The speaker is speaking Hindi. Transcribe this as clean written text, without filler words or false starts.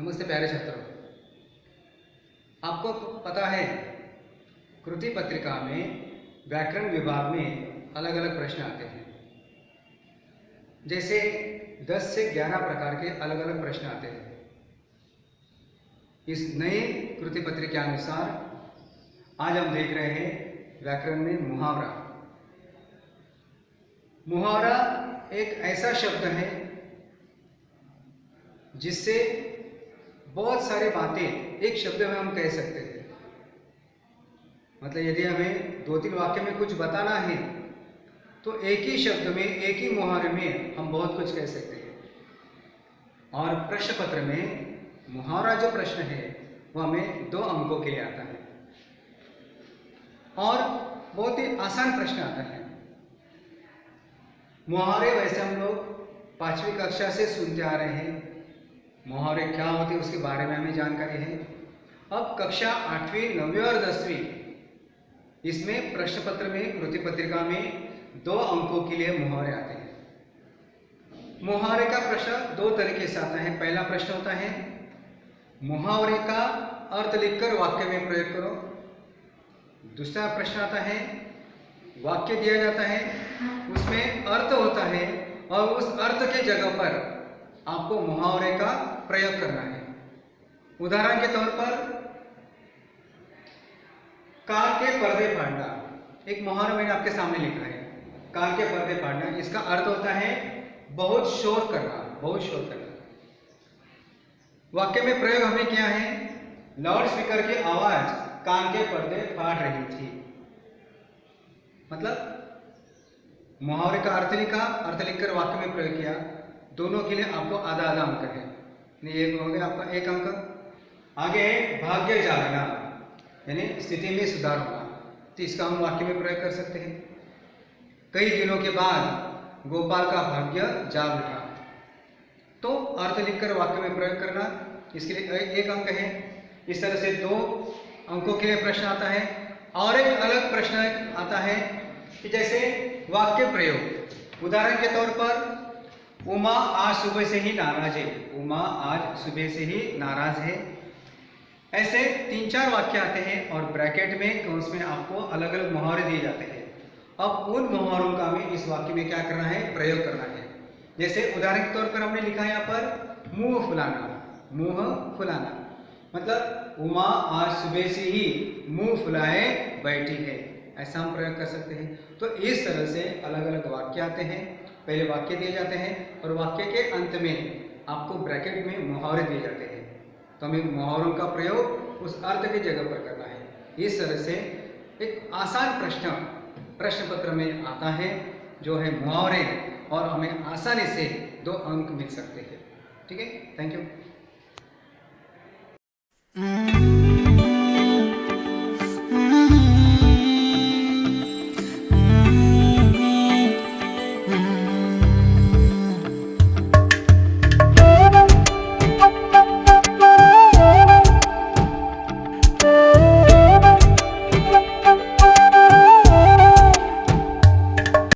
नमस्ते प्यारे छात्रों, आपको पता है कृति पत्रिका में व्याकरण विभाग में अलग अलग प्रश्न आते हैं। जैसे 10 से 11 प्रकार के अलग अलग प्रश्न आते हैं। इस नए कृति पत्रिका के अनुसार आज हम देख रहे हैं व्याकरण में मुहावरा। मुहावरा एक ऐसा शब्द है जिससे बहुत सारी बातें एक शब्द में हम कह सकते हैं। मतलब यदि हमें 2-3 वाक्य में कुछ बताना है तो एक ही शब्द में, एक ही मुहावरे में हम बहुत कुछ कह सकते हैं। और प्रश्न पत्र में मुहावरा जो प्रश्न है वह हमें 2 अंकों के लिए आता है और बहुत ही आसान प्रश्न आता है। मुहावरे वैसे हम लोग 5वीं कक्षा से सुनते आ रहे हैं। मुहावरे क्या होते हैं उसके बारे में हमें जानकारी है। अब कक्षा 8वीं, 9वीं और 10वीं इसमें प्रश्न पत्र में कृति पत्रिका में 2 अंकों के लिए मुहावरे आते हैं। मुहावरे का प्रश्न 2 तरीके से आता है। पहला प्रश्न होता है मुहावरे का अर्थ लिखकर वाक्य में प्रयोग करो। दूसरा प्रश्न आता है वाक्य दिया जाता है, उसमें अर्थ होता है और उस अर्थ के जगह पर आपको मुहावरे का प्रयोग करना है। उदाहरण के तौर पर कार के पर्दे फाड़ना, एक मुहावरा मैंने आपके सामने लिखा है। कार के पर्दे फाड़ना, इसका अर्थ होता है बहुत शोर करना, बहुत शोर करना। वाक्य में प्रयोग हमने किया है लाउड स्पीकर की आवाज कान के पर्दे फाड़ रही थी। मतलब मुहावरे का अर्थ लिखा, अर्थ लिखकर वाक्य में प्रयोग किया। दोनों के लिए आपको आधा अंक है। ये हो गया आपका 1 अंक। आगे है भाग्य जागना, यानी स्थिति में सुधार होना, तो इसका हम वाक्य में प्रयोग कर सकते हैं। कई दिनों के बाद गोपाल का भाग्य जाग उठा, तो अर्थ लिखकर वाक्य में प्रयोग करना, इसके लिए 1 अंक है। इस तरह से 2 अंकों के लिए प्रश्न आता है। और एक अलग प्रश्न आता है कि जैसे वाक्य प्रयोग, उदाहरण के तौर पर उमा आज सुबह से ही नाराज है। उमा आज सुबह से ही नाराज है। ऐसे 3-4 वाक्य आते हैं और ब्रैकेट में कौंस में आपको अलग अलग मुहावरे दिए जाते हैं। अब उन मुहावरों का हमें इस वाक्य में क्या करना है, प्रयोग करना है। जैसे उदाहरण के तौर पर हमने लिखा है यहाँ पर मुंह फुलाना। मुंह फुलाना मतलब उमा आज सुबह से ही मुंह फुलाए बैठी है, ऐसा हम प्रयोग कर सकते हैं। तो इस तरह से अलग अलग वाक्य आते हैं। पहले वाक्य दिए जाते हैं और वाक्य के अंत में आपको ब्रैकेट में मुहावरे दिए जाते हैं। तो हमें मुहावरों का प्रयोग उस अर्थ की जगह पर करना है। इस तरह से एक आसान प्रश्न पत्र में आता है जो है मुहावरे, और हमें आसानी से 2 अंक मिल सकते हैं। ठीक है, थैंक यू।